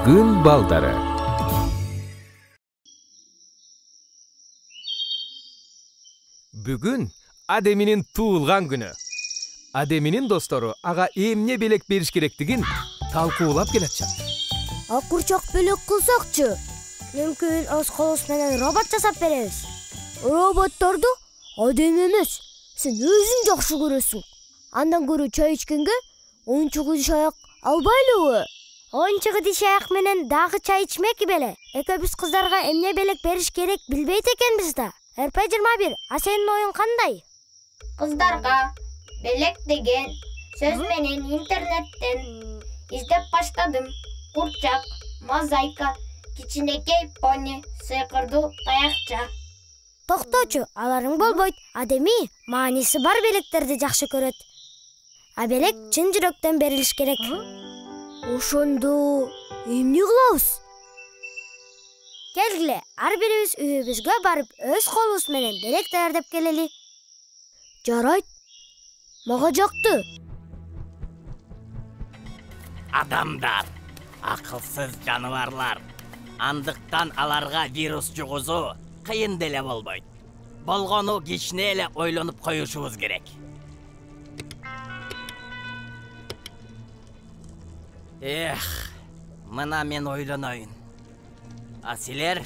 Күн балдары. Бүгүн Адеминин туулган күнү. Адеминин достору ага эмне белек бериш керектигин талкуулап келатышат. Акурчак белек кылсакчы, мүмкүн өз колубуз менен робот жасап беребиз. Роботторду Адем эмес, сен өзүң жакшы көрөсүң. Андан көрө чай ичкенге оюнчук ишаяк албайлыбы? Оюнчук ишаяк менен дагы чай ичмек беле. Экөөбүз кыздарга эмне белек бериш керек билбейт экенбиз да. РП-21, а сенин оюң кандай? Кыздарга белек деген сөз менен интернеттен издеп баштадым. Курчак, мозаика, кичинекей пони, сыйкырдуу таякча. Токточу, аларың болбойт. Адеми мааниси бар белектерди жакшы көрөт. А белек чын жүрөктөн берилиш керек. Ошондо эмне кылабыз? Келгиле, ар бирибиз үйүбүзгө барып өз колубуз менен белек даярдап келели. Жарайт. Мага жакты. Адамдар, акылсыз жаныбарлар. Андыктан аларга вирус жугузуу кыйын деле болбойт. Болгону кичине эле ойлонуп коюшубуз керек. Мына мен ойлоноюн. А силер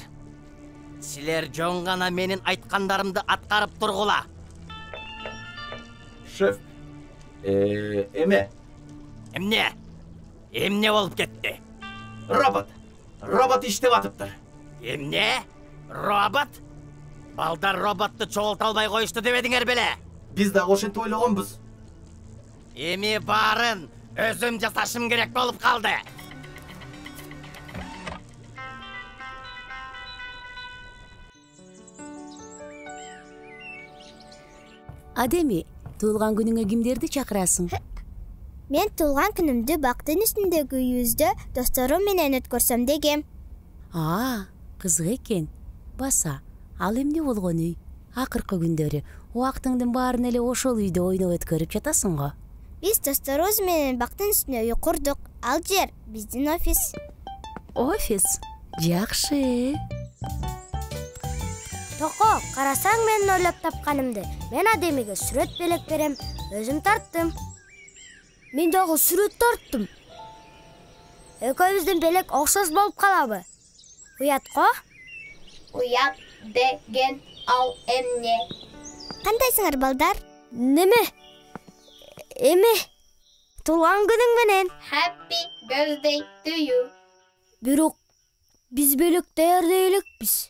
жон гана менин айткандарымды аткарып тургула. Шеф, эме? Эмне болуп кетти? Робот иштеп атыптыр. Эмне? Робот? Балдар роботту чогулта албай коюшту дебедиңер беле? Биз дагы ошентип ойлогонбуз. Эми баарын өзүм жасашым керек болуп калды. Адеми, туулган күнүңө кимдерди чакырасың? Мен туулган күнүмдү бактын үстүндөгү үйүбүздө досторум менен өткөрсөм дегем. Кызык экен. Баса, ал эмне болгон үй? Акыркы күндөрү убактыңдын баарын эле ошол үйдө ойноп өткөрүп жатасың го. Биз досторубуз менен бактын үстүнө үй курдук. Ал жер биздин офис. Офис? Жакшы. Токо, карасаң менин ойлоп тапканымды. Мен Адемиге сүрөт белек берем, өзүм тарттым. Мен дагы сүрөт тарттым. Экөөбүздүн белек окшош болуп калабы? Уят го? Уят деген ал эмне? Кандайсыңар балдар? Неме? Эме? Туулган күнүң менен. Happy birthday to you. Бирок биз белек даярдай элекпиз.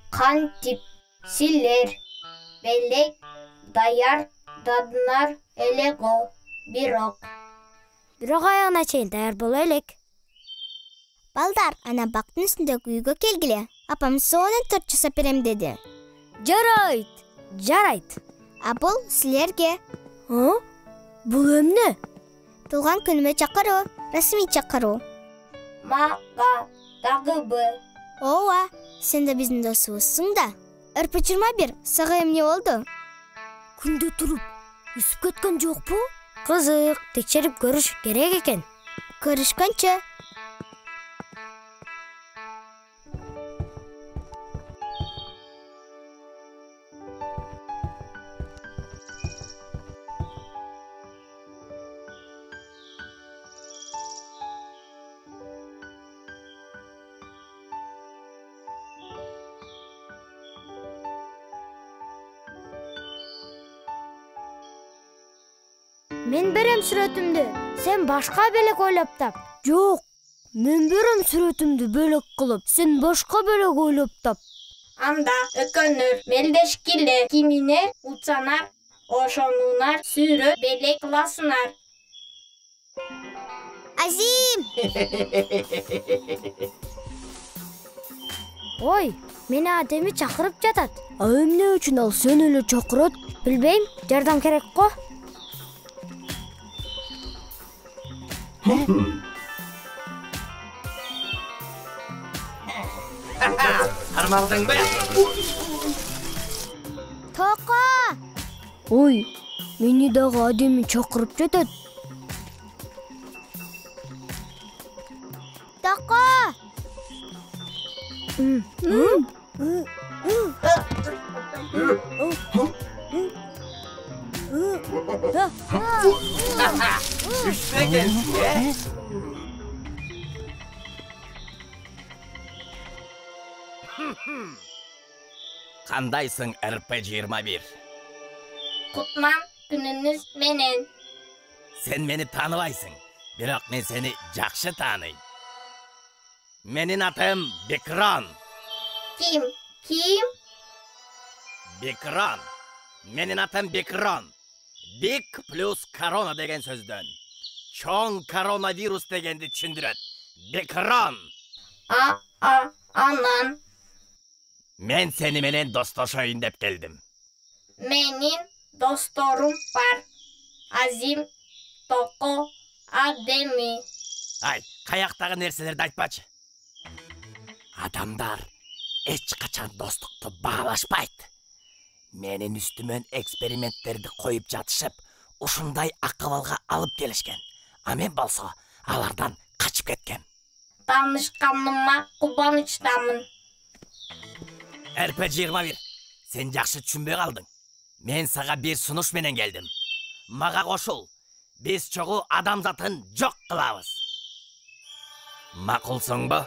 Кантип силер белек даярдадыңар эле го, бирок аягына чейин даяр боло элек. Балдар, ана бактын үстүндөгү үйгө келгиле. Апам сонун торт жасап берем деди. Жарайт. А бул силерге. Бул эмне? Туулган күнүмө чакыруу, расмий чакыруу. Мага дагыбы? Ооба, сен да биздин досубузсуң да. РП-21, сага эмне болду? Күндө туруп, өсүп кеткен жокпу? Кызык, текшерип көрүш керек экен. Көрүшкөнчө. Мен берем сүрөтүмдү, сен башка белек ойлоп тап. Жок, мен берем сүрөтүмдү белек кылып, сен башка белек ойлоп тап. Анда экөөнөр мелдешкиле кимине утсанар, ошонунар сүрөт белек кыласыңар. Азим! Ой, мени Адеми чакырып жатат. Эмне үчүн ал сени эле чакырат? Билбейм, жардам керек го. Кармалдыңбы? Токо! Ой, мени дагы Адеми чакырып жатат. Күчтүү экенсиң, э? Кандайсың РП-21? Кутман күнүңүз менен. Sen meni tanıbaysың, бирок мен сени жакшы тааныйм. Менин атым Бекрон. Ким? Бекрон. Менин атым Бекрон. Бик плюс корона деген сөздөн. Чоң коронавирус дегенди түшүндүрөт. Бекрон. Анан Мен сени менен достошоюн деп келдим. менин досторум бар. Азим, Токо, Адеми. Ай, каяктагы нерселерди айтпачы. Адамдар эч качан достукту баалашпайт. Менин үстүмөн эксперименттерди коюп жатышып, ушундай акыбалга алып келишкен. А мен болсо алардан качып кеткем. Таанышканыма кубанычтамын. РП-21, сен жакшы түшүнбөй калдың. Мен сага бир сунуш менен келдим. Мага кошул. Биз чогуу адамзатын жок кылабыз. Макулсуңбу?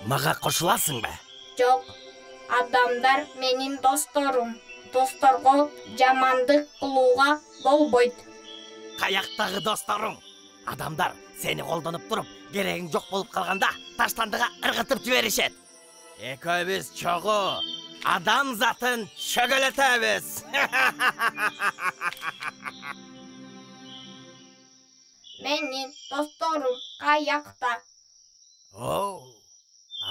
Мага кошуласыңбы? Жок, адамдар менин досторум. Досторго жамандык кылууга болбойт. Каяктагы досторуң? Адамдар сени колдонуп туруп, керегиң жок болуп калганда таштандыга ыргытып жиберишет. Экөөбүз чогуу адамзатын шөгөлөтөбүз. Менин досторум каякта?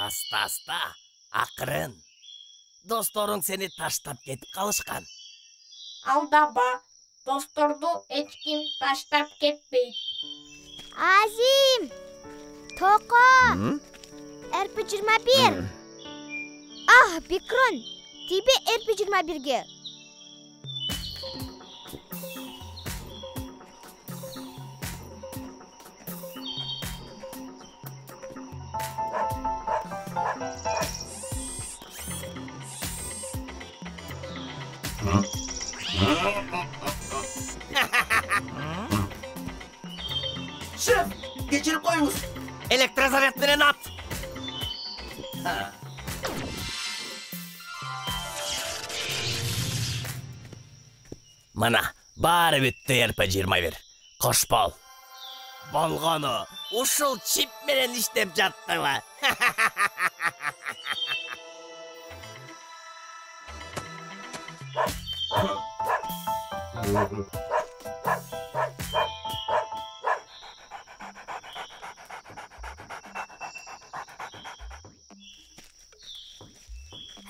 Аста-аста, акырын. Досторуң сени таштап кетип калышкан. Алдаба, досторду эч ким таштап кетпейт. Азим! Токо! РП-21! Бекрон! Тебе РП-21-ге! Şef, geçirip koyunuz. Elektrozarяд менен ат. Мына, баары бүттү РП-21. Кош бол. Болгону ушул чип менен иштеп жаттыбы?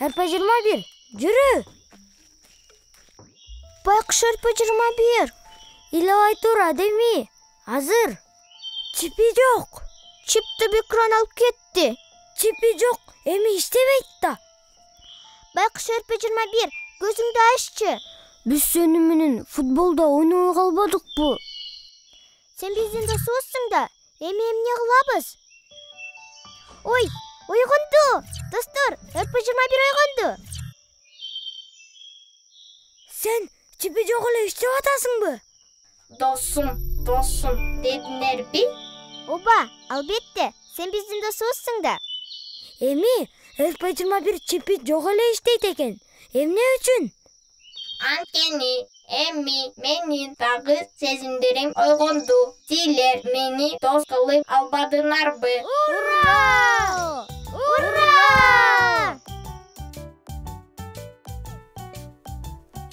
РП-21, жүрү! Байкуш РП-21, илебай тур Адеми, азыр. Чипи жок. Чипти Бекрон алып кетти. Чипи жок, эми иштебейт да. Байкуш РП-21, көзүңдү аччы. Биз сени менен футболдо ойнобой калбадыкпы? Сен биздин досубузсуң да, эми эмне кылабыз? Ой, ойгонду! Достор, РП-21 ойгонду. Сен чипи жок эле иштеп атасыңбы? Досум дедиңерби? Оба, албетте, сен биздин досубузсуң да. Эми РП-21 чипи жок эле иштейт экен. Эмне үчүн? Анткени эми менин дагы сезимдерим ойгонду. Силер мени дос кылып албадыңарбы? Ура! Ура!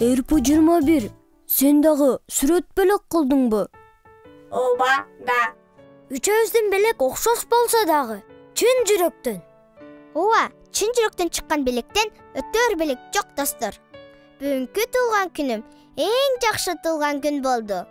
РП-21, сен дагы сүрөт белек кылдыңбы? Оба да. Үчөөбүздүн белек окшош болсо дагы, чын жүрөктөн. Ооба, чын жүрөктөн чыккан белектен өтөр белек жок достор. Бүгүнкү туулган күнүм эң жакшы туулган күн болду.